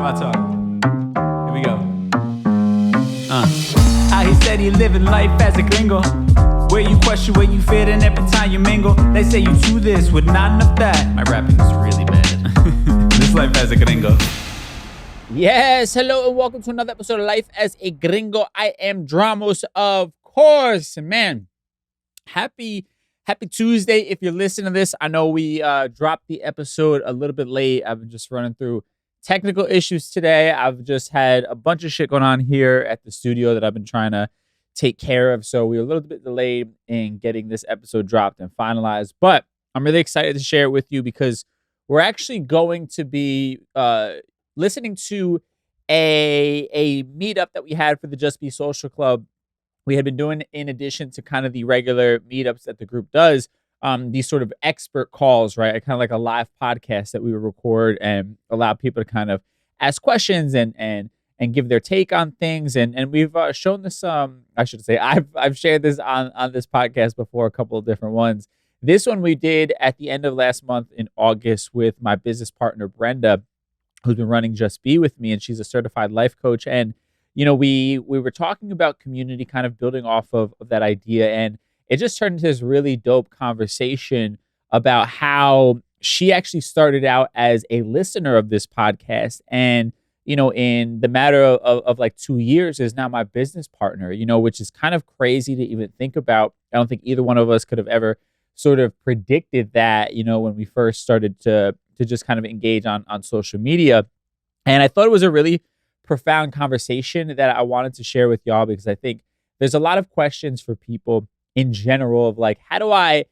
my talk. Here we go. How he said he living life as a gringo, where you question where you fit in every time you mingle. They say you do this with not enough that. My rapping is really bad. This life as a gringo. Yes, hello and welcome to another episode of Life as a Gringo. I am Dramos, of course. And man, happy Tuesday if you're listening to this. I know we dropped the episode a little bit late. I've been just running through technical issues today. I've just had a bunch of shit going on here at the studio that I've been trying to take care of. So we were a little bit delayed in getting this episode dropped and finalized. But I'm really excited to share it with you because we're actually going to be listening to a meetup that we had for the Just Be Social Club. We had been doing, in addition to kind of the regular meetups that the group does, these sort of expert calls, right? Kind of like a live podcast that we would record and allow people to kind of ask questions and give their take on things. And we've shown this, I should say, I've shared this on this podcast before, a couple of different ones. This one we did at the end of last month in August with my business partner, Brenda, who's been running Just Be with me, and she's a certified life coach. And you know, we were talking about community, kind of building off of that idea. And it just turned into this really dope conversation about how she actually started out as a listener of this podcast. And, you know, in the matter of like 2 years is now my business partner, you know, which is kind of crazy to even think about. I don't think either one of us could have ever sort of predicted that, you know, when we first started to just kind of engage on social media. And I thought it was a really profound conversation that I wanted to share with y'all, because I think there's a lot of questions for people in general of like, how do I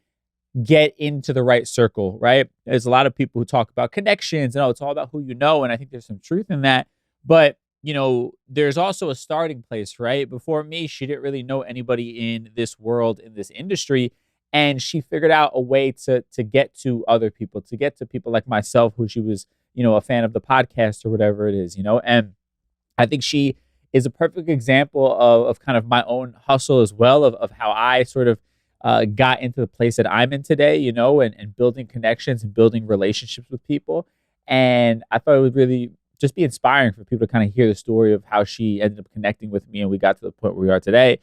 get into the right circle, right? There's a lot of people who talk about connections and it's all about who you know. And I think there's some truth in that. But, you know, there's also a starting place, right? Before me, she didn't really know anybody in this world, in this industry. And she figured out a way to get to other people, to get to people like myself, who she was, you know, a fan of the podcast or whatever it is, you know. And I think she is a perfect example of kind of my own hustle as well, of how I sort of got into the place that I'm in today, you know, and building connections and building relationships with people. And I thought it would really just be inspiring for people to kind of hear the story of how she ended up connecting with me and we got to the point where we are today,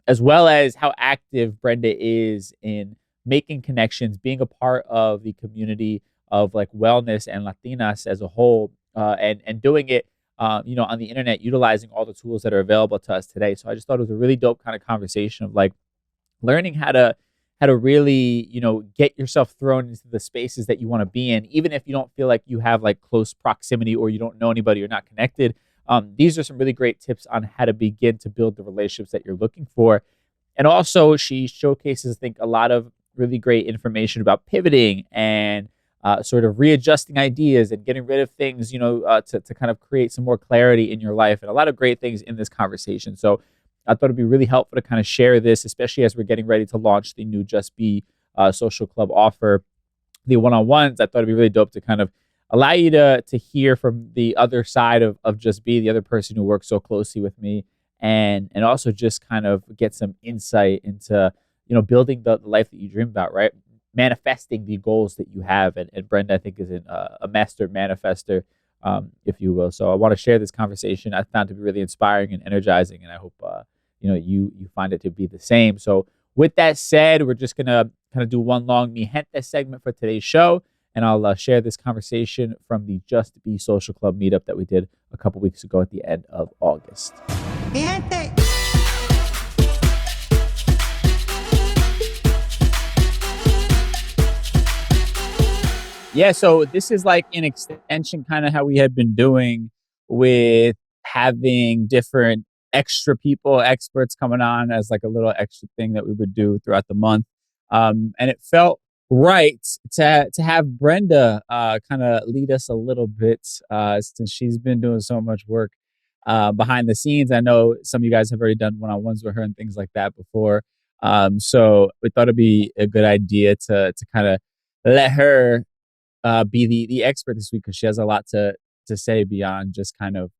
as well as how active Brenda is in making connections, being a part of the community of like wellness and Latinas as a whole, and doing it you know, on the internet, utilizing all the tools that are available to us today. So I just thought it was a really dope kind of conversation of like learning how to really, you know, get yourself thrown into the spaces that you want to be in, even if you don't feel like you have like close proximity or you don't know anybody or not connected. These are some really great tips on how to begin to build the relationships that you're looking for. And also she showcases, I think, a lot of really great information about pivoting and sort of readjusting ideas and getting rid of things, you know, to kind of create some more clarity in your life, and a lot of great things in this conversation. So I thought it'd be really helpful to kind of share this, especially as we're getting ready to launch the new Just Be Social Club offer, the one-on-ones. I thought it'd be really dope to kind of allow you to hear from the other side of Just Be, the other person who works so closely with me, and also just kind of get some insight into, you know, building the life that you dream about, right? Manifesting the goals that you have. And Brenda, I think, is a master manifester, if you will. So I want to share this conversation. I found it to be really inspiring and energizing, and I hope you know, you find it to be the same. So with that said, we're just gonna kind of do one long Mi Gente segment for today's show, and I'll share this conversation from the Just Be Social Club meetup that we did a couple weeks ago at the end of August. Mi Gente. Yeah, so this is like an extension, kind of how we had been doing with having different extra people, experts coming on as like a little extra thing that we would do throughout the month. And it felt right to have Brenda kind of lead us a little bit, since she's been doing so much work behind the scenes. I know some of you guys have already done one-on-ones with her and things like that before. So we thought it'd be a good idea to kind of let her be the expert this week, because she has a lot to say beyond just kind of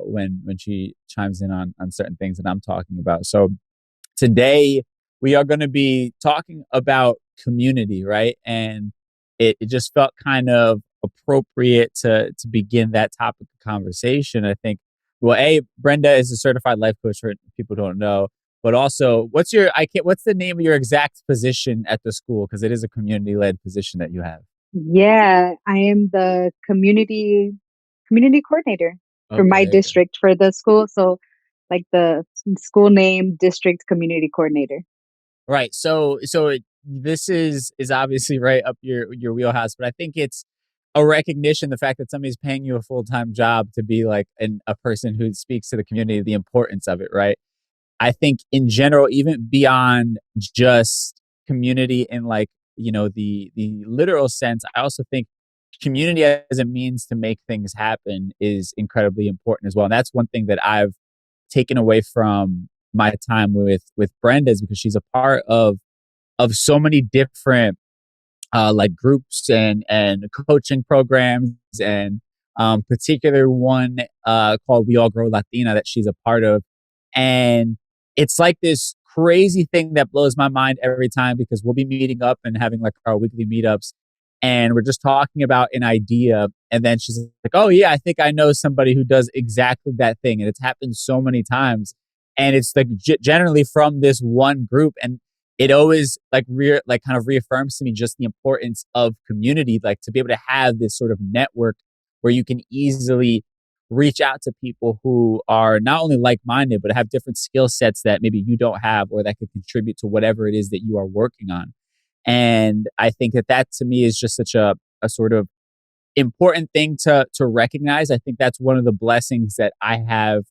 when she chimes in on certain things that I'm talking about. So today we are going to be talking about community, right? And it just felt kind of appropriate to begin that topic of conversation. I think, well, Brenda is a certified life coach for people who don't know, but also, what's the name of your exact position at the school? Because it is a community led position that you have. Yeah, I am the community coordinator for my Okay. district for the school. So like the school name, district community coordinator. Right. This is obviously right up your wheelhouse, but I think it's a recognition, the fact that somebody's paying you a full-time job to be like a person who speaks to the community, the importance of it, right? I think in general, even beyond just community in like, the literal sense, I also think community as a means to make things happen is incredibly important as well. And that's one thing that I've taken away from my time with Brenda, is because she's a part of so many different like groups and coaching programs, and particular one called We All Grow Latina that she's a part of. And it's like this crazy thing that blows my mind every time, because we'll be meeting up and having like our weekly meetups, and we're just talking about an idea, and then she's like, oh yeah, I think I know somebody who does exactly that thing. And it's happened so many times, and it's like generally from this one group. And it always like kind of reaffirms to me just the importance of community, like to be able to have this sort of network where you can easily reach out to people who are not only like-minded, but have different skill sets that maybe you don't have, or that could contribute to whatever it is that you are working on. And I think that to me is just such a sort of important thing to recognize. I think that's one of the blessings that I have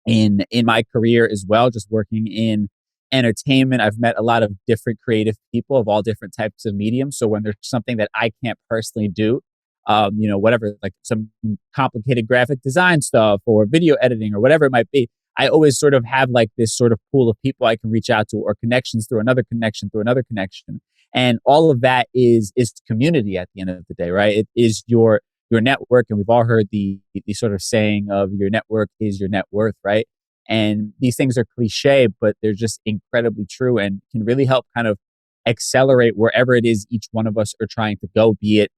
in my career as well, just working in entertainment. I've met a lot of different creative people of all different types of mediums. So when there's something that I can't personally do, whatever, like some complicated graphic design stuff or video editing or whatever it might be, I always sort of have like this sort of pool of people I can reach out to, or connections through another connection through another connection. And all of that is community at the end of the day, right? It is your network. And we've all heard the sort of saying of your network is your net worth, right? And these things are cliche, but they're just incredibly true, and can really help kind of accelerate wherever it is each one of us are trying to go, be it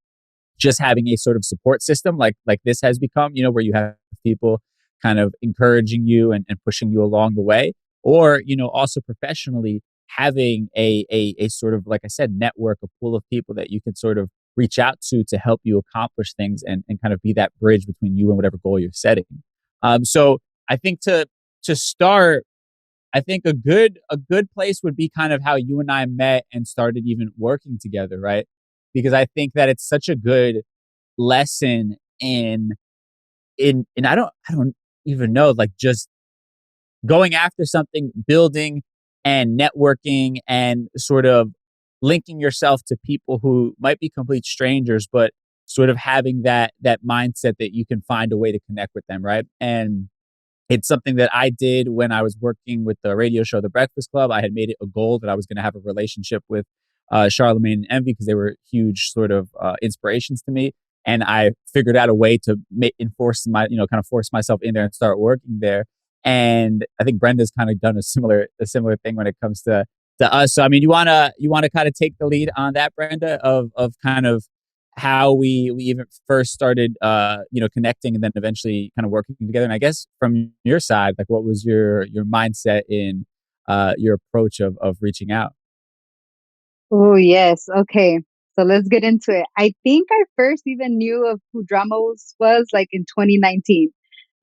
just having a sort of support system like this has become, where you have people kind of encouraging you and pushing you along the way, or, also professionally having a sort of, like I said, network, a pool of people that you can sort of reach out to help you accomplish things, and kind of be that bridge between you and whatever goal you're setting. So I think to start, I think a good place would be kind of how you and I met and started even working together, right? Because I think that it's such a good lesson in I don't even know, like just going after something, building and networking, and sort of linking yourself to people who might be complete strangers, but sort of having that mindset that you can find a way to connect with them, right? And it's something that I did when I was working with the radio show, The Breakfast Club. I had made it a goal that I was going to have a relationship with Charlemagne and Envy, because they were huge sort of inspirations to me. And I figured out a way to enforce kind of force myself in there and start working there. And I think Brenda's kind of done a similar thing when it comes to us. So I mean, you wanna kind of take the lead on that, Brenda, of kind of how we even first started connecting, and then eventually kind of working together. And I guess from your side, like, what was your mindset in your approach of reaching out? Oh, yes. Okay. So let's get into it. I think I first even knew of who Dramos was like in 2019.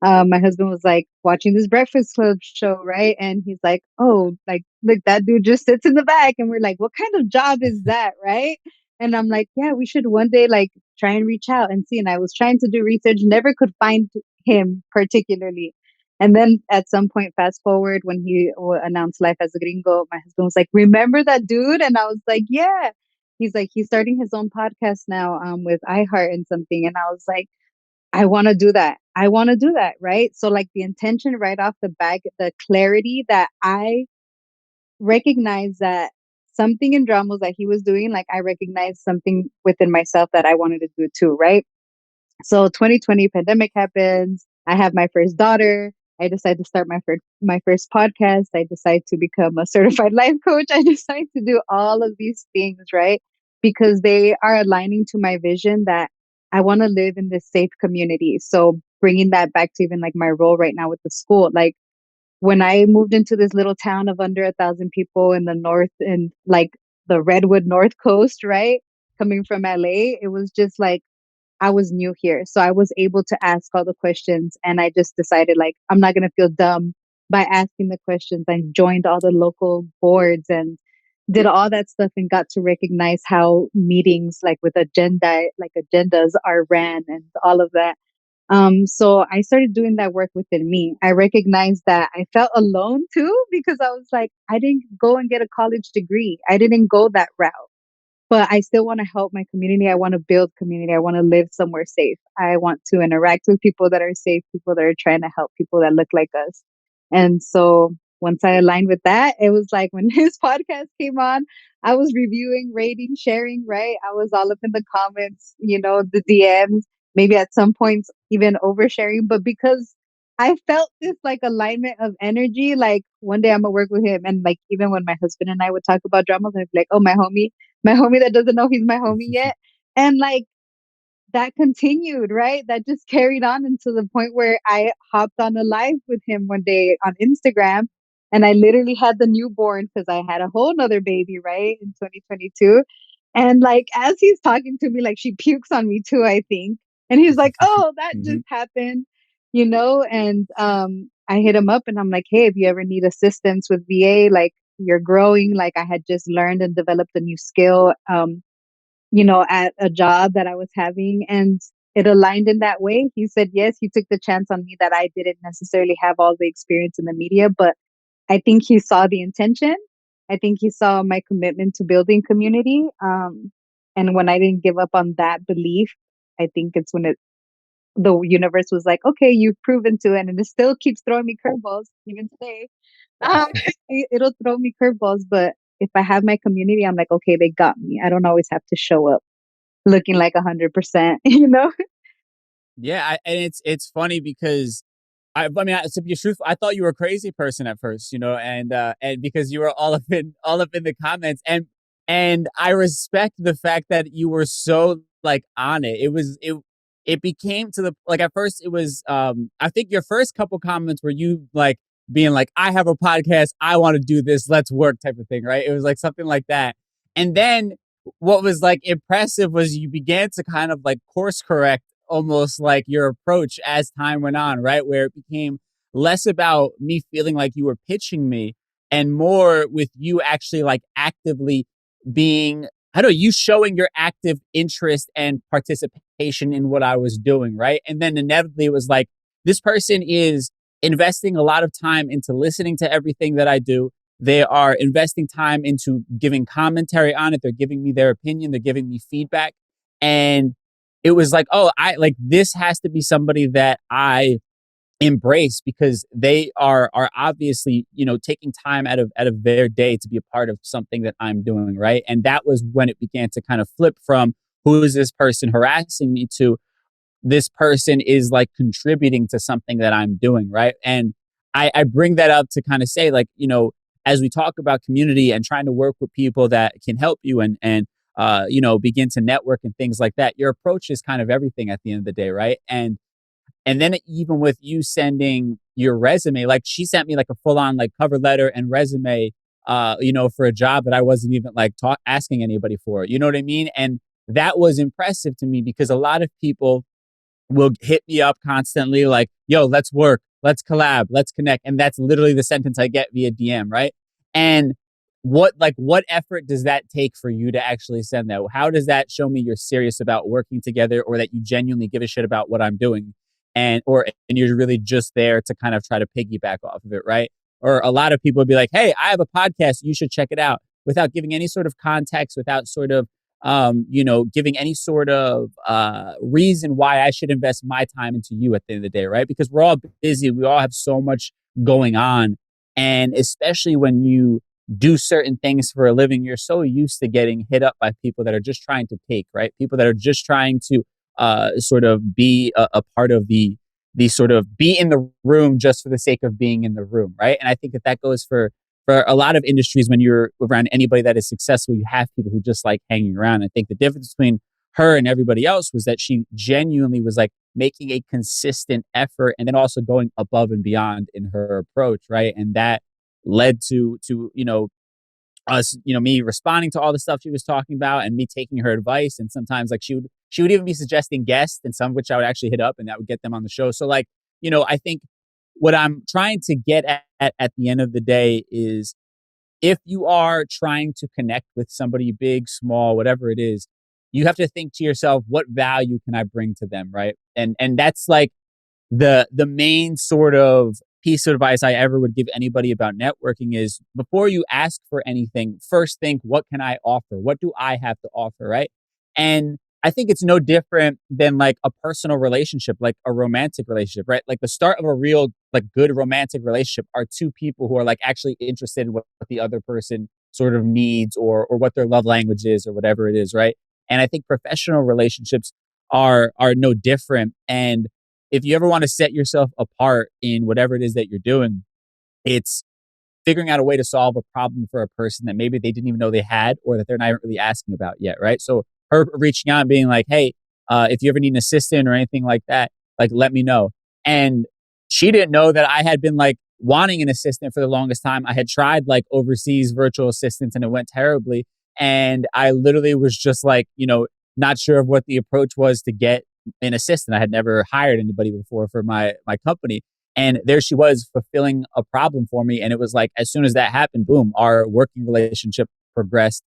My husband was like watching this Breakfast Club show, right? And he's like, oh, like, look, that dude just sits in the back. And we're like, what kind of job is that, right? And I'm like, yeah, we should one day like try and reach out and see. And I was trying to do research, never could find him particularly. And then at some point, fast forward, when he announced Life as a Gringo, my husband was like, remember that dude? And I was like, yeah. He's like, he's starting his own podcast now with iHeart and something. And I was like, I want to do that. I want to do that. Right. So like the intention right off the bat, the clarity that I recognize that something in Dramos that he was doing, like I recognized something within myself that I wanted to do too. Right. So 2020 pandemic happens. I have my first daughter. I decide to start my first podcast. I decide to become a certified life coach. I decide to do all of these things, right? Because they are aligning to my vision that I want to live in this safe community. So bringing that back to even like my role right now with the school, like when I moved into this little town of under 1,000 people in the north, in like the Redwood North Coast, right? Coming from LA, it was just like I was new here. So I was able to ask all the questions, and I just decided like I'm not going to feel dumb by asking the questions. I joined all the local boards and did all that stuff and got to recognize how meetings like with agendas are ran and all of that. So I started doing that work within me. I recognized that I felt alone too because I was like, I didn't go and get a college degree. I didn't go that route, but I still want to help my community. I want to build community. I want to live somewhere safe. I want to interact with people that are safe, people that are trying to help people that look like us. And so once I aligned with that, it was like when his podcast came on, I was reviewing, rating, sharing, right? I was all up in the comments, the DMs, maybe at some points even oversharing. But because I felt this like alignment of energy, like one day I'm gonna work with him. And like even when my husband and I would talk about dramas, I'd be like, oh, my homie that doesn't know he's my homie yet. And like that continued, right? That just carried on into the point where I hopped on a live with him one day on Instagram. And I literally had the newborn because I had a whole nother baby, right? In 2022. And like, as he's talking to me, like she pukes on me too, I think. And he's like, oh, that just happened, And I hit him up and I'm like, hey, if you ever need assistance with VA, like you're growing, like I had just learned and developed a new skill, at a job that I was having, and it aligned in that way. He said yes, he took the chance on me that I didn't necessarily have all the experience in the media, but I think he saw the intention. I think he saw my commitment to building community. And when I didn't give up on that belief, I think it's when the universe was like, okay, you've proven to it. And it still keeps throwing me curveballs even today. Um, it'll throw me curveballs, but if I have my community, I'm like, okay, they got me. I don't always have to show up looking like 100%, Yeah, and it's funny because to be truthful, I thought you were a crazy person at first, and because you were all up in the comments, and I respect the fact that you were so like on it. It became to the like at first it was I think your first couple comments were you like being like, I have a podcast, I want to do this, let's work type of thing, right? It was like something like that. And then what was like impressive was you began to kind of like course correct almost like your approach as time went on, right? Where it became less about me feeling like you were pitching me and more with you actually like actively being, I don't know, you showing your active interest and participation in what I was doing, right? And then inevitably it was like, this person is investing a lot of time into listening to everything that I do. They are investing time into giving commentary on it. They're giving me their opinion. They're giving me feedback. And it was like, oh, I like this has to be somebody that I embrace because they are obviously, taking time out of their day to be a part of something that I'm doing, right? And that was when it began to kind of flip from who is this person harassing me to this person is like contributing to something that I'm doing, right? And I bring that up to kind of say, like, as we talk about community and trying to work with people that can help you and begin to network and things like that, your approach is kind of everything at the end of the day, right? And then even with you sending your resume, like she sent me like a full on like cover letter and resume, for a job that I wasn't even like asking anybody for. You know what I mean? And that was impressive to me because a lot of people will hit me up constantly like, yo, let's work, let's collab, let's connect. And that's literally the sentence I get via DM, right? And what effort does that take for you to actually send that? How does that show me you're serious about working together or that you genuinely give a shit about what I'm doing? And you're really just there to kind of try to piggyback off of it, right? Or a lot of people would be like, hey, I have a podcast, you should check it out, without giving any sort of context, without sort of giving any sort of reason why I should invest my time into you at the end of the day, right? Because we're all busy. We all have so much going on. And especially when you do certain things for a living, you're so used to getting hit up by people that are just trying to take, right? People that are just trying to sort of be a part of the sort of be in the room just for the sake of being in the room, right? And I think that goes for a lot of industries. When you're around anybody that is successful, you have people who just like hanging around. I think the difference between her and everybody else was that she genuinely was like making a consistent effort and then also going above and beyond in her approach, right? And that led to us, me responding to all the stuff she was talking about and me taking her advice. And sometimes like she would even be suggesting guests, and some of which I would actually hit up and that would get them on the show. So like, I think what I'm trying to get at the end of the day is, if you are trying to connect with somebody big, small, whatever it is, you have to think to yourself, what value can I bring to them, right? And that's like the main sort of piece of advice I ever would give anybody about networking is, before you ask for anything, first think, what can I offer? What do I have to offer, right? And I think it's no different than like a personal relationship, like a romantic relationship, right? Like the start of a real, like good romantic relationship are two people who are like actually interested in what the other person sort of needs, or what their love language is, or whatever it is, right? And I think professional relationships are no different. And if you ever want to set yourself apart in whatever it is that you're doing, it's figuring out a way to solve a problem for a person that maybe they didn't even know they had, or that they're not really asking about yet, right? So her reaching out and being like, hey, if you ever need an assistant or anything like that, like, let me know. And she didn't know that I had been like wanting an assistant for the longest time. I had tried like overseas virtual assistants and it went terribly. And I literally was just like, not sure of what the approach was to get an assistant. I had never hired anybody before for my company. And there she was fulfilling a problem for me. And it was like, as soon as that happened, boom, our working relationship progressed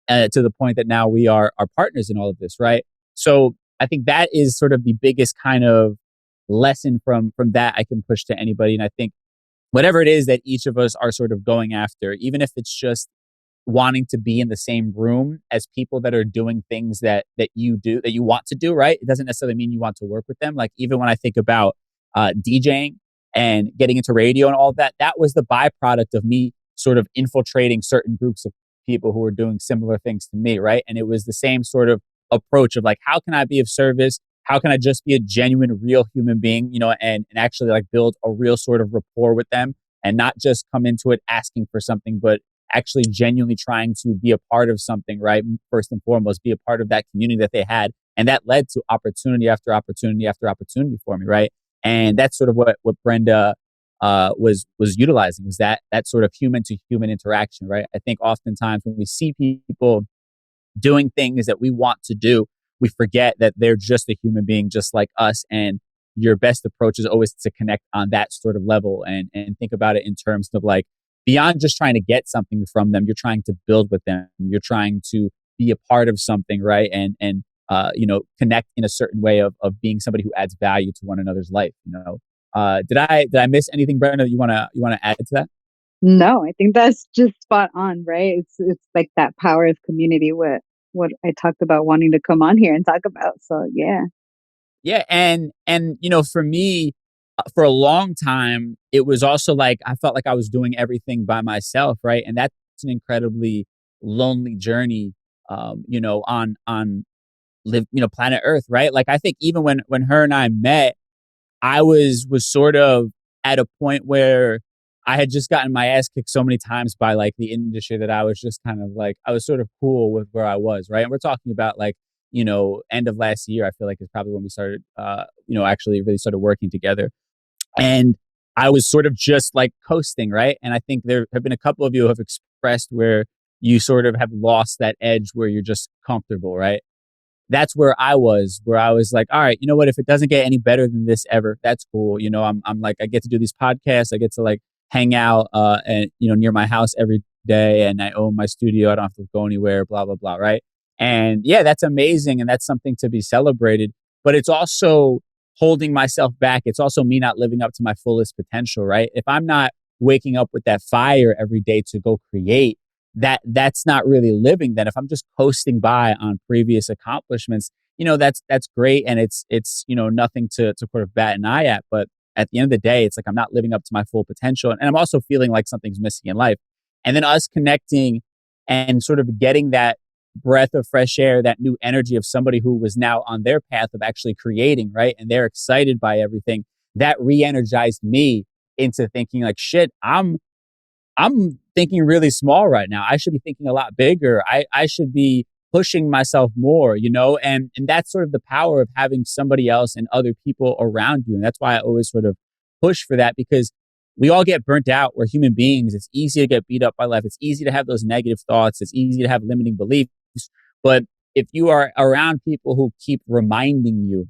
to the point that now we are partners in all of this, right? So I think that is sort of the biggest kind of lesson from that I can push to anybody. And I think whatever it is that each of us are sort of going after, even if it's just wanting to be in the same room as people that are doing things that you do, that you want to do, right? It doesn't necessarily mean you want to work with them. Like even when I think about DJing and getting into radio and all of that, that was the byproduct of me sort of infiltrating certain groups of people who were doing similar things to me, right? And it was the same sort of approach of like, how can I be of service? How can I just be a genuine, real human being, and actually like build a real sort of rapport with them, and not just come into it asking for something, but actually genuinely trying to be a part of something, right? First and foremost, be a part of that community that they had. And that led to opportunity after opportunity after opportunity for me, right? And that's sort of what Brenda was utilizing, was that sort of human to human interaction, right? I think oftentimes when we see people doing things that we want to do, we forget that they're just a human being just like us. And your best approach is always to connect on that sort of level, and think about it in terms of like, beyond just trying to get something from them, you're trying to build with them. You're trying to be a part of something, right? And connect in a certain way of being somebody who adds value to one another's life. Did I miss anything, Brenda, that you wanna add to that? No, I think that's just spot on, right? It's like that power of community, what I talked about wanting to come on here and talk about. So yeah. Yeah, and for me, for a long time, it was also like I felt like I was doing everything by myself, right? And that's an incredibly lonely journey, on planet Earth, right? Like I think even when her and I met, I was sort of at a point where I had just gotten my ass kicked so many times by like the industry that I was just kind of like, I was sort of cool with where I was, right? And we're talking about like, end of last year, I feel like is probably when we started, actually really started working together. And I was sort of just like coasting, right? And I think there have been a couple of you who have expressed where you sort of have lost that edge where you're just comfortable, right? That's where I was like, all right, you know what? If it doesn't get any better than this ever, that's cool. I'm like, I get to do these podcasts. I get to like hang out, and, near my house every day, and I own my studio. I don't have to go anywhere, blah, blah, blah. Right. And yeah, that's amazing. And that's something to be celebrated, but it's also holding myself back. It's also me not living up to my fullest potential, right? If I'm not waking up with that fire every day to go create, that's not really living. Then if I'm just coasting by on previous accomplishments, that's great. And it's nothing to sort of bat an eye at. But at the end of the day, it's like I'm not living up to my full potential. And I'm also feeling like something's missing in life. And then us connecting and sort of getting that breath of fresh air, that new energy of somebody who was now on their path of actually creating, right? And they're excited by everything. That re-energized me into thinking like, shit, I'm thinking really small right now. I should be thinking a lot bigger. I should be pushing myself more, and that's sort of the power of having somebody else and other people around you. And that's why I always sort of push for that, because we all get burnt out. We're human beings. It's easy to get beat up by life. It's easy to have those negative thoughts. It's easy to have limiting beliefs. But if you are around people who keep reminding you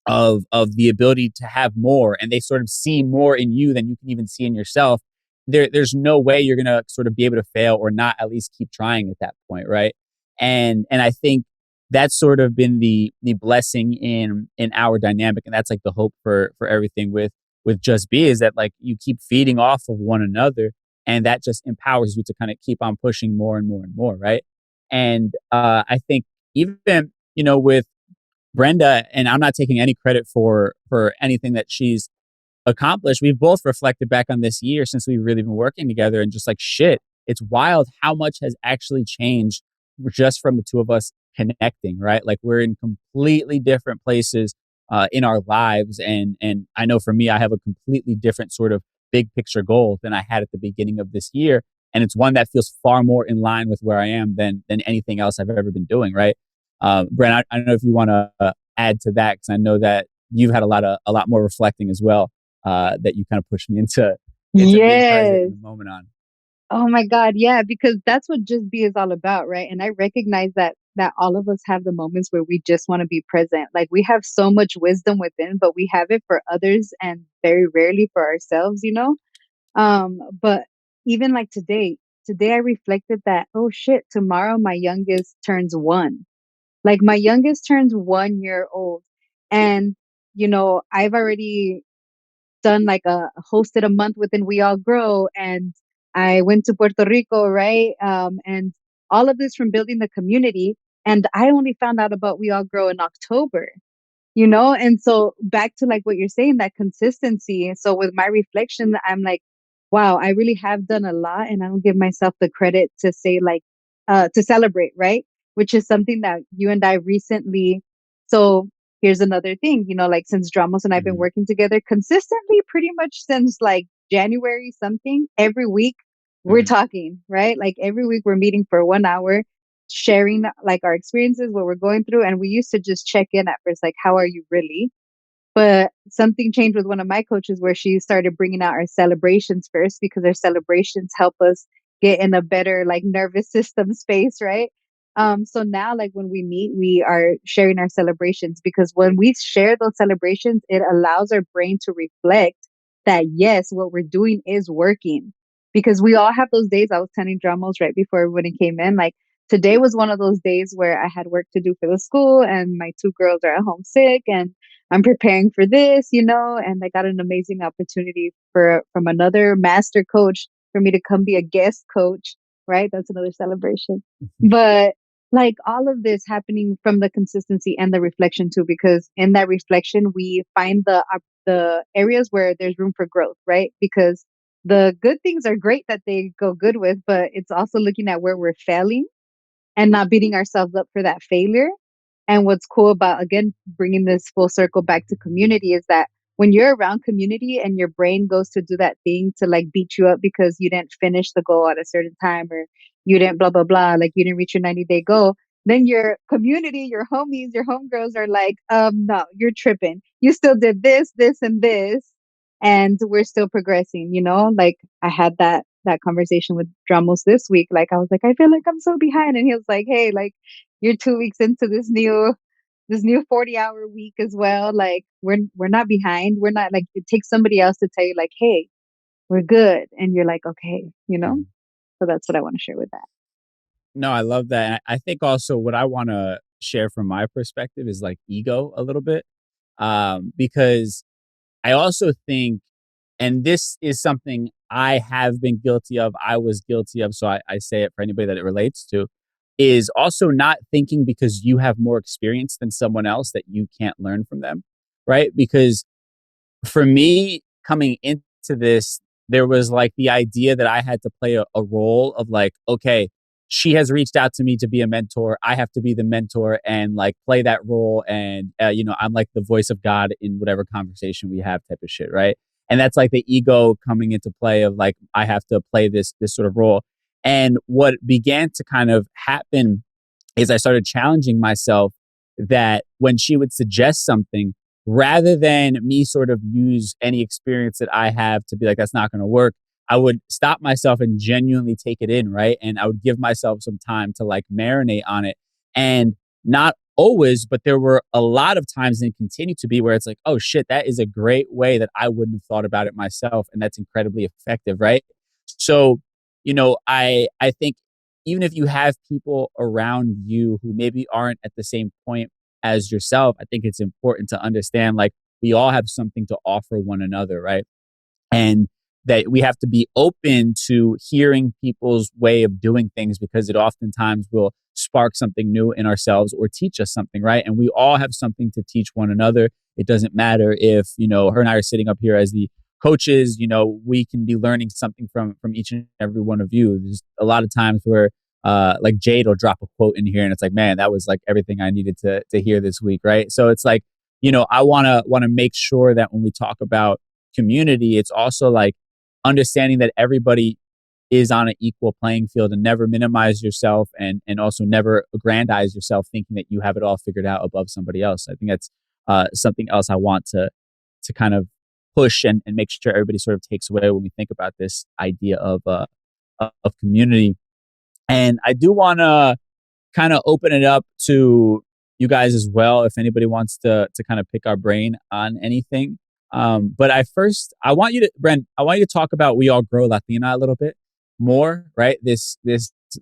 of the ability to have more, and they sort of see more in you than you can even see in yourself, there's no way you're gonna sort of be able to fail or not at least keep trying at that point, right? And I think that's sort of been the blessing in our dynamic, and that's like the hope for everything with Just Be, is that like you keep feeding off of one another, and that just empowers you to kind of keep on pushing more and more and more, right? And I think even with Brenda, and I'm not taking any credit for anything that she's accomplished. We've both reflected back on this year since we've really been working together, and just like, shit, it's wild how much has actually changed just from the two of us connecting, right? Like we're in completely different places in our lives, and I know for me, I have a completely different sort of big picture goal than I had at the beginning of this year, and it's one that feels far more in line with where I am than anything else I've ever been doing, right? Bren, I don't know if you want to add to that, because I know that you've had a lot more reflecting as well, that you kind of pushed me into being present Yes. in the moment on. Oh my God. Yeah. Because that's what Just Be is all about. Right. And I recognize that all of us have the moments where we just want to be present. Like we have so much wisdom within, but we have it for others and very rarely for ourselves. But even like today I reflected that, oh shit, tomorrow my youngest turns 1. Like my youngest turns 1 year old. And, I've already done like hosted a month within We All Grow, and I went to Puerto Rico, right? And all of this from building the community. And I only found out about We All Grow in October. And so back to like what you're saying, that consistency. So with my reflection, I'm like, wow, I really have done a lot, and I don't give myself the credit to say like to celebrate, right? Which is something that you and I recently. So here's another thing, like since Dramos and I've been Mhm. working together consistently pretty much since like January something, every week we're Mhm. talking, right? Like every week we're meeting for 1 hour, sharing like our experiences, what we're going through. And we used to just check in at first, like, how are you really? But something changed with one of my coaches where she started bringing out our celebrations first, because our celebrations help us get in a better like nervous system space, right? So now like when we meet, we are sharing our celebrations, because when we share those celebrations, it allows our brain to reflect that yes, what we're doing is working. Because we all have those days. I was telling Dramos right before everybody came in, like today was one of those days where I had work to do for the school, and my 2 girls are at home sick, and I'm preparing for this, and I got an amazing opportunity from another master coach for me to come be a guest coach, right? That's another celebration. But like all of this happening from the consistency and the reflection too, because in that reflection we find the areas where there's room for growth, right? Because the good things are great that they go good with, but it's also looking at where we're failing and not beating ourselves up for that failure. And what's cool about, again, bringing this full circle back to community is that when you're around community and your brain goes to do that thing to like beat you up because you didn't finish the goal at a certain time, or you didn't blah, blah, blah, like you didn't reach your 90-day goal, then your community, your homies, your homegirls are like, no, you're tripping. You still did this, this, and this, and we're still progressing. Like I had that conversation with Dramos this week. Like I was like, I feel like I'm so behind. And he was like, hey, like you're 2 weeks into this new 40-hour week as well. Like we're not behind. We're not, like, it takes somebody else to tell you like, hey, we're good. And you're like, okay. Mhm. So that's what I want to share with that. No, I love that. And I think also what I want to share from my perspective is like ego a little bit, because I also think, and this is something I have been guilty of, I was guilty of, so I say it for anybody that it relates to, is also not thinking because you have more experience than someone else that you can't learn from them, right? Because for me, coming into this, there was like the idea that I had to play a role of like, okay, she has reached out to me to be a mentor. I have to be the mentor and like play that role. And, I'm like the voice of God in whatever conversation we have type of shit. Right. And that's like the ego coming into play of like, I have to play this sort of role. And what began to kind of happen is I started challenging myself that when she would suggest something, rather than me sort of use any experience that I have to be like, that's not going to work, I would stop myself and genuinely take it in, right? And I would give myself some time to like marinate on it. And not always, but there were a lot of times and continue to be where it's like, oh shit, that is a great way that I wouldn't have thought about it myself. And that's incredibly effective, right? So, I think even if you have people around you who maybe aren't at the same point as yourself, I think it's important to understand like we all have something to offer one another, right? And that we have to be open to hearing people's way of doing things because it oftentimes will spark something new in ourselves or teach us something, right? And we all have something to teach one another. It doesn't matter if, her and I are sitting up here as the coaches, we can be learning something from each and every one of you. There's a lot of times where like Jade will drop a quote in here and it's like, man, that was like everything I needed to hear this week, right? So it's like, I want to make sure that when we talk about community, it's also like understanding that everybody is on an equal playing field and never minimize yourself and also never aggrandize yourself thinking that you have it all figured out above somebody else. I think that's something else I want to kind of push and make sure everybody sort of takes away when we think about this idea of community. And I do want to kind of open it up to you guys as well, if anybody wants to kind of pick our brain on anything. But I want you to, Bren, I want you to talk about We All Grow Latina a little bit more, right? This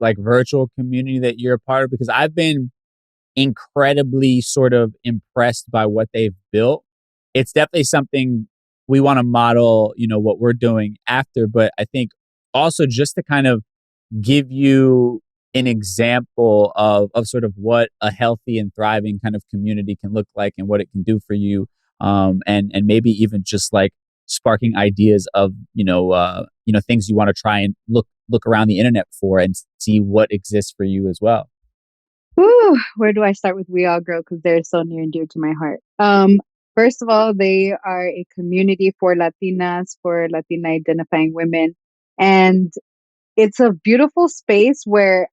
like virtual community that you're a part of, because I've been incredibly sort of impressed by what they've built. It's definitely something we want to model, what we're doing after, but I think also just to kind of give you an example of sort of what a healthy and thriving kind of community can look like and what it can do for you. And maybe even just like sparking ideas of, things you want to try and look around the internet for and see what exists for you as well. Whew, where do I start with We All Grow? Because they're so near and dear to my heart. First of all, they are a community for Latinas, for Latina identifying women. And it's a beautiful space where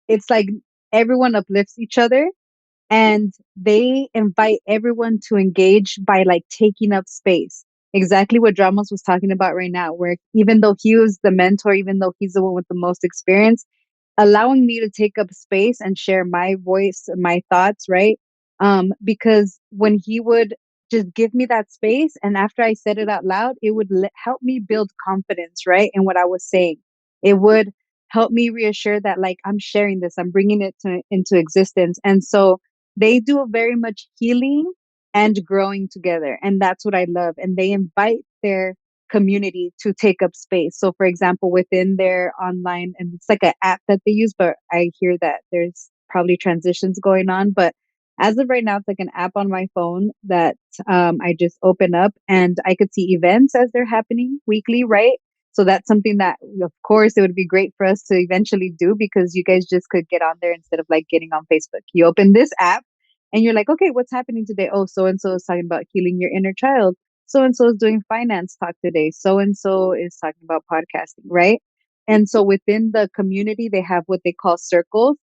it's like everyone uplifts each other and they invite everyone to engage by like taking up space. Exactly what Dramos was talking about right now, where even though he was the mentor, even though he's the one with the most experience, allowing me to take up space and share my voice, my thoughts, right? Because when he would just give me that space, and after I said it out loud, it would help me build confidence, right? In what I was saying. It would help me reassure that, like, I'm sharing this, I'm bringing it into existence. And so they do very much healing and growing together. And that's what I love. And they invite their community to take up space. So for example, within their online, and it's like an app that they use, but I hear that there's probably transitions going on. But as of right now, it's like an app on my phone that I just open up and I could see events as they're happening weekly, right? So that's something that, of course, it would be great for us to eventually do because you guys just could get on there instead of like getting on Facebook. You open this app and you're like, okay, what's happening today? Oh, so and so is talking about healing your inner child. So and so is doing finance talk today. So and so is talking about podcasting, right? And so within the community, they have what they call circles.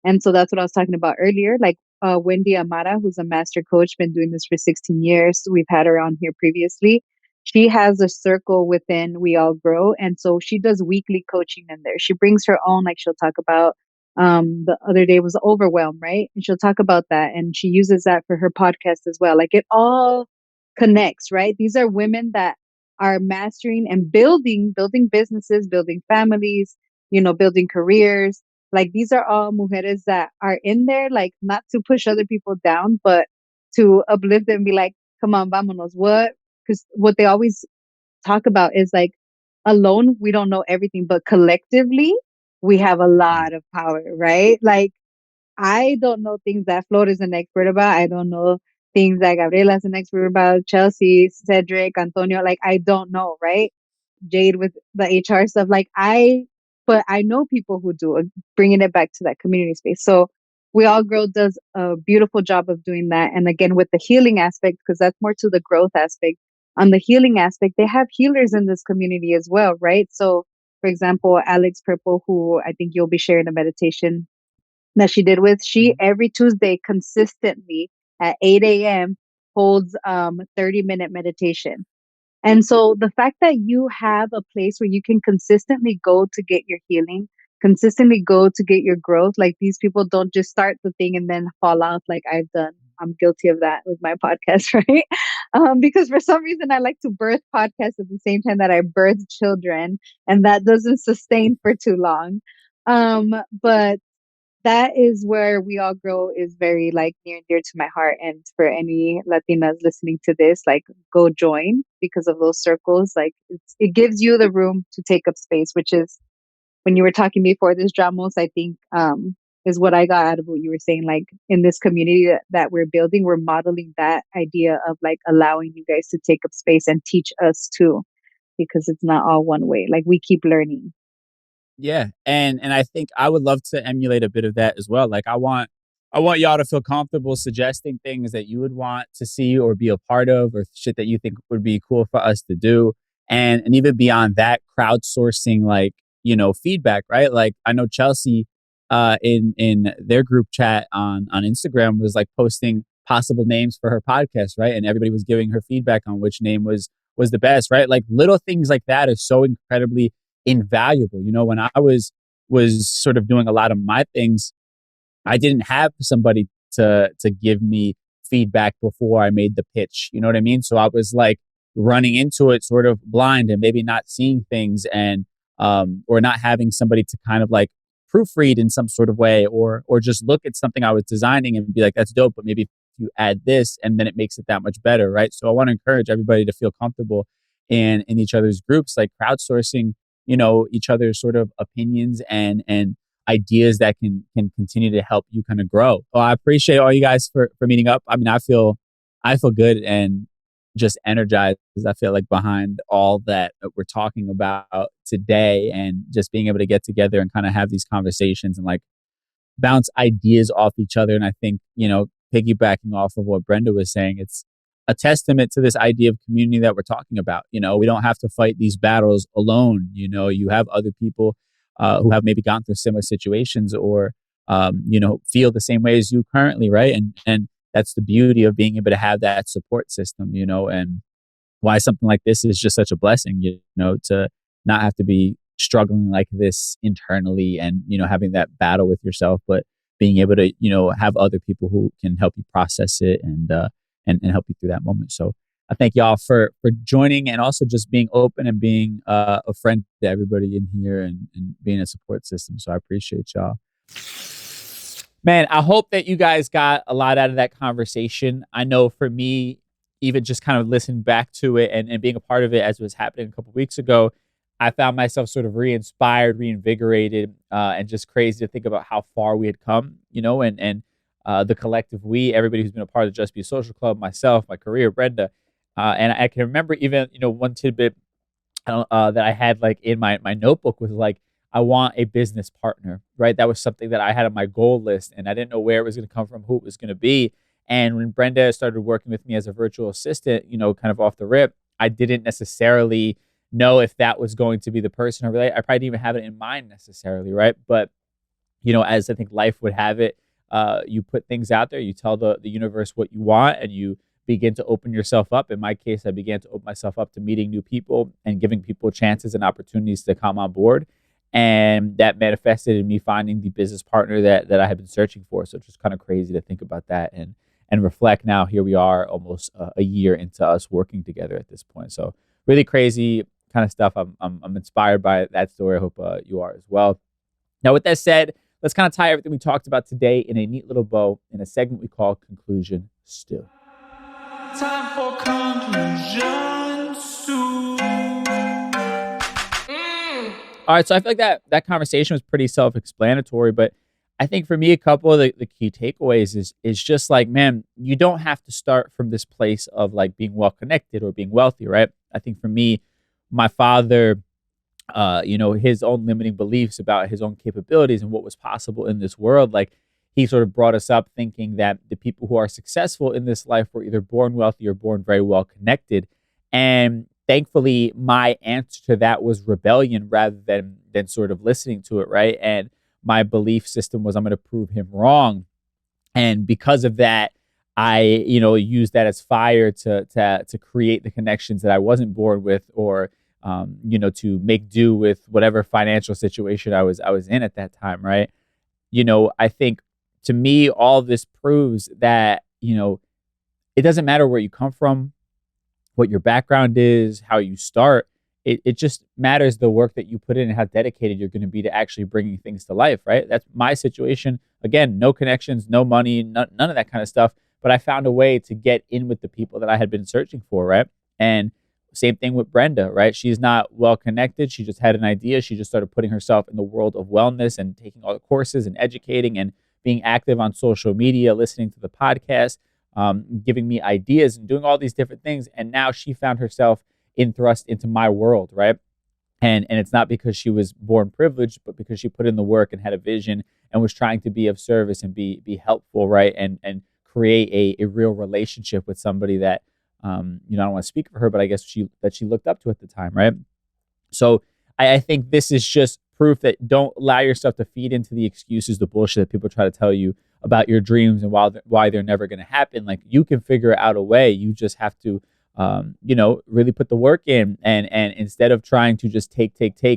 And so that's what I was talking about earlier. Like Wendy Amara, who's a master coach, been doing this for 16 years. We've had her on here previously. She has a circle within We All Grow. And so she does weekly coaching in there. She brings her own, like she'll talk about the other day was overwhelm, right? And she'll talk about that. And she uses that for her podcast as well. Like it all connects, right? These are women that are mastering and building businesses, building families, building careers. Like these are all mujeres that are in there, like not to push other people down, but to uplift them and be like, come on, vámonos. What? Because what they always talk about is like, alone, we don't know everything, but collectively, we have a lot of power, right? Like, I don't know things that Flor is an expert about. I don't know things that Gabriela is an expert about, Chelsea, Cedric, Antonio. Like, I don't know, right? Jade with the HR stuff. But I know people who do, bringing it back to that community space. So We All Grow does a beautiful job of doing that. And again, with the healing aspect, because that's more to the growth aspect. On the healing aspect, they have healers in this community as well, right? So, for example, Alex Purple, who I think you'll be sharing a meditation that she did with, she every Tuesday consistently at 8 a.m. holds 30-minute meditation. And so the fact that you have a place where you can consistently go to get your healing, consistently go to get your growth, like these people don't just start the thing and then fall out like I've done. I'm guilty of that with my podcast, right? Because for some reason I like to birth podcasts at the same time that I birth children, and that doesn't sustain for too long. But that is where We All Grow is very like near and dear to my heart. And for any Latinas listening to this, like go join because of those circles. Like it gives you the room to take up space, which is when you were talking before this Dramos, I think is what I got out of what you were saying. Like in this community that we're building, we're modeling that idea of like allowing you guys to take up space and teach us too, because it's not all one way. Like we keep learning. Yeah. And I think I would love to emulate a bit of that as well. Like I want y'all to feel comfortable suggesting things that you would want to see or be a part of, or shit that you think would be cool for us to do. And even beyond that, crowdsourcing like, feedback, right? Like I know Chelsea in their group chat on Instagram was like posting possible names for her podcast, right? And everybody was giving her feedback on which name was the best, right? Like little things like that are so incredibly invaluable. When I was sort of doing a lot of my things, I didn't have somebody to give me feedback before I made the pitch. You know what I mean? So I was like running into it sort of blind and maybe not seeing things, and or not having somebody to kind of like proofread in some sort of way, or just look at something I was designing and be like, that's dope, but maybe if you add this, and then it makes it that much better, right? So I want to encourage everybody to feel comfortable in each other's groups, like crowdsourcing, each other's sort of opinions and ideas that can continue to help you kind of grow. Well, I appreciate all you guys for meeting up. I mean, I feel good and just energized, because I feel like behind all that we're talking about today, and just being able to get together and kind of have these conversations and like bounce ideas off each other. And I think, piggybacking off of what Brenda was saying, it's a testament to this idea of community that we're talking about. We don't have to fight these battles alone. You have other people who have maybe gone through similar situations, or feel the same way as you currently, right? And that's the beauty of being able to have that support system, and why something like this is just such a blessing, to not have to be struggling like this internally and, having that battle with yourself, but being able to, have other people who can help you process it and help you through that moment. So I thank y'all for joining, and also just being open and being a friend to everybody in here, and being a support system. So I appreciate y'all. Man, I hope that you guys got a lot out of that conversation. I know for me, even just kind of listening back to it and being a part of it as it was happening a couple of weeks ago, I found myself sort of re-inspired, reinvigorated, and just crazy to think about how far we had come, and the collective we, everybody who's been a part of the Just Be Social Club, myself, my career, Brenda. And I can remember even, one tidbit that I had like in my notebook was like, I want a business partner, right? That was something that I had on my goal list, and I didn't know where it was going to come from, who it was going to be. And when Brenda started working with me as a virtual assistant, kind of off the rip, I didn't necessarily know if that was going to be the person, or I probably didn't even have it in mind necessarily, right? But, as I think life would have it, you put things out there, you tell the universe what you want, and you begin to open yourself up. In my case, I began to open myself up to meeting new people and giving people chances and opportunities to come on board. And that manifested in me finding the business partner that I had been searching for. So it's just kind of crazy to think about that and reflect now. Here we are almost a year into us working together at this point. So really crazy kind of stuff. I'm inspired by that story. I hope you are as well. Now, with that said, let's kind of tie everything we talked about today in a neat little bow in a segment we call Conclusion Stew. Time for conclusion stew. All right, so I feel like that conversation was pretty self-explanatory, but I think for me, a couple of the key takeaways is just like, man, you don't have to start from this place of like being well-connected or being wealthy, right? I think for me, my father, his own limiting beliefs about his own capabilities and what was possible in this world, like he sort of brought us up thinking that the people who are successful in this life were either born wealthy or born very well connected. And thankfully, my answer to that was rebellion rather than sort of listening to it, right? And my belief system was I'm going to prove him wrong. And because of that, I, used that as fire to create the connections that I wasn't born with, or, to make do with whatever financial situation I was in at that time. Right. I think to me, all of this proves that, it doesn't matter where you come from, what your background is, how you start. It just matters the work that you put in and how dedicated you're going to be to actually bringing things to life, right? That's my situation. Again, no connections, no money, none of that kind of stuff. But I found a way to get in with the people that I had been searching for, right? And same thing with Brenda, right? She's not well connected. She just had an idea. She just started putting herself in the world of wellness and taking all the courses and educating and being active on social media, listening to the podcast, giving me ideas and doing all these different things. And now she found herself thrust into my world, right? And it's not because she was born privileged, but because she put in the work and had a vision and was trying to be of service and be helpful, right? And create a real relationship with somebody that, I don't want to speak for her, but I guess she looked up to at the time, right? So I think this is just proof that don't allow yourself to feed into the excuses, the bullshit that people try to tell you about your dreams and why they're never going to happen. Like, you can figure out a way. You just have to really put the work in, and instead of trying to just take,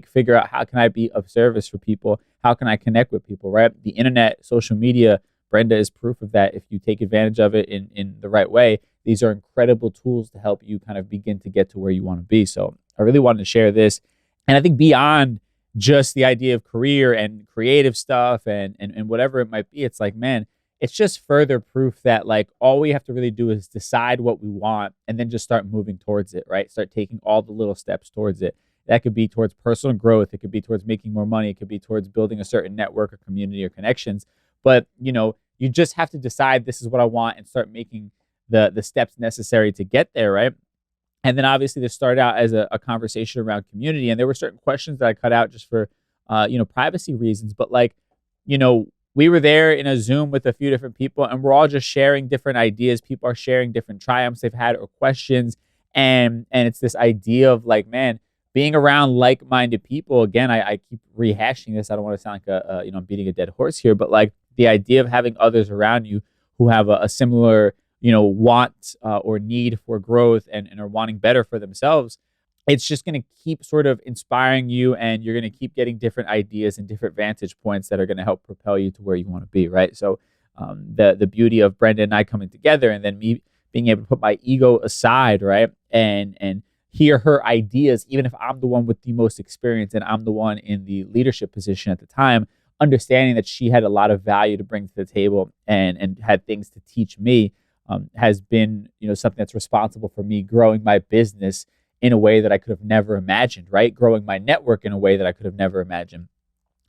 figure out how can I be of service for people? How can I connect with people, right? The internet, social media, Brenda is proof of that. If you take advantage of it in the right way, these are incredible tools to help you kind of begin to get to where you want to be. So I really wanted to share this. And I think beyond just the idea of career and creative stuff and whatever it might be, it's like, man, it's just further proof that, like, all we have to really do is decide what we want and then just start moving towards it, right? Start taking all the little steps towards it. That could be towards personal growth. It could be towards making more money. It could be towards building a certain network or community or connections. But, you just have to decide this is what I want and start making the steps necessary to get there, right? And then obviously this started out as a conversation around community. And there were certain questions that I cut out just for, privacy reasons. But we were there in a Zoom with a few different people, and we're all just sharing different ideas. People are sharing different triumphs they've had or questions. And it's this idea of, like, man, being around like-minded people. Again, I keep rehashing this. I don't want to sound like I'm beating a dead horse here, but like the idea of having others around you who have a similar, want or need for growth and are wanting better for themselves. It's just going to keep sort of inspiring you, and you're going to keep getting different ideas and different vantage points that are going to help propel you to where you want to be, right? So the beauty of Brenda and I coming together, and then me being able to put my ego aside, right? And hear her ideas, even if I'm the one with the most experience and I'm the one in the leadership position at the time, understanding that she had a lot of value to bring to the table and had things to teach me, has been, something that's responsible for me growing my business in a way that I could have never imagined, right? Growing my network in a way that I could have never imagined.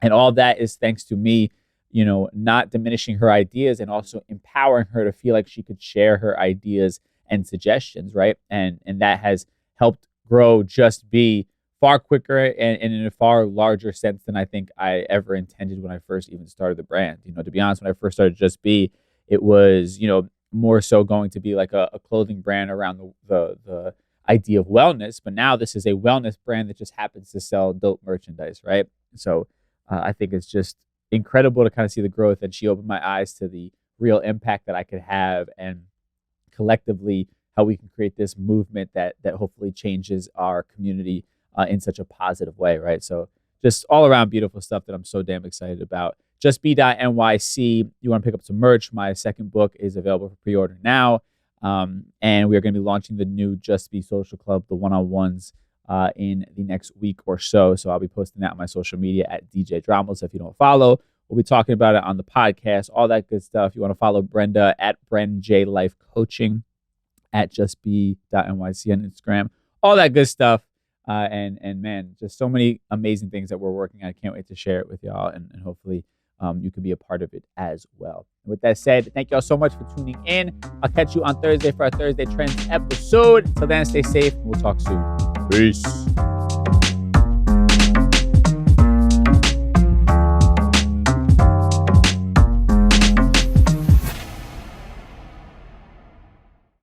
And all that is thanks to me, not diminishing her ideas and also empowering her to feel like she could share her ideas and suggestions, right? And that has helped grow Just Be far quicker and in a far larger sense than I think I ever intended when I first even started the brand. To be honest, when I first started Just Be, it was, more so going to be like a clothing brand around the idea of wellness. But now this is a wellness brand that just happens to sell dope merchandise, right? So I think it's just incredible to kind of see the growth, and she opened my eyes to the real impact that I could have, and collectively how we can create this movement that hopefully changes our community in such a positive way, right? So just all around beautiful stuff that I'm so damn excited about. JustBe.nyc. You want to pick up some merch. My second book is available for pre-order now. And we are going to be launching the new Just Be Social Club, the one-on-ones, in the next week or so. So I'll be posting that on my social media at DJ Dramos. If you don't follow, we'll be talking about it on the podcast, all that good stuff. You want to follow Brenda at Bren J Life Coaching, at JustBe.nyc on Instagram, all that good stuff. And man, just so many amazing things that we're working on. I can't wait to share it with y'all, and hopefully you can be a part of it as well. And with that said, thank y'all so much for tuning in. I'll catch you on Thursday for our Thursday Trends episode. Until then, stay safe, and we'll talk soon. Peace.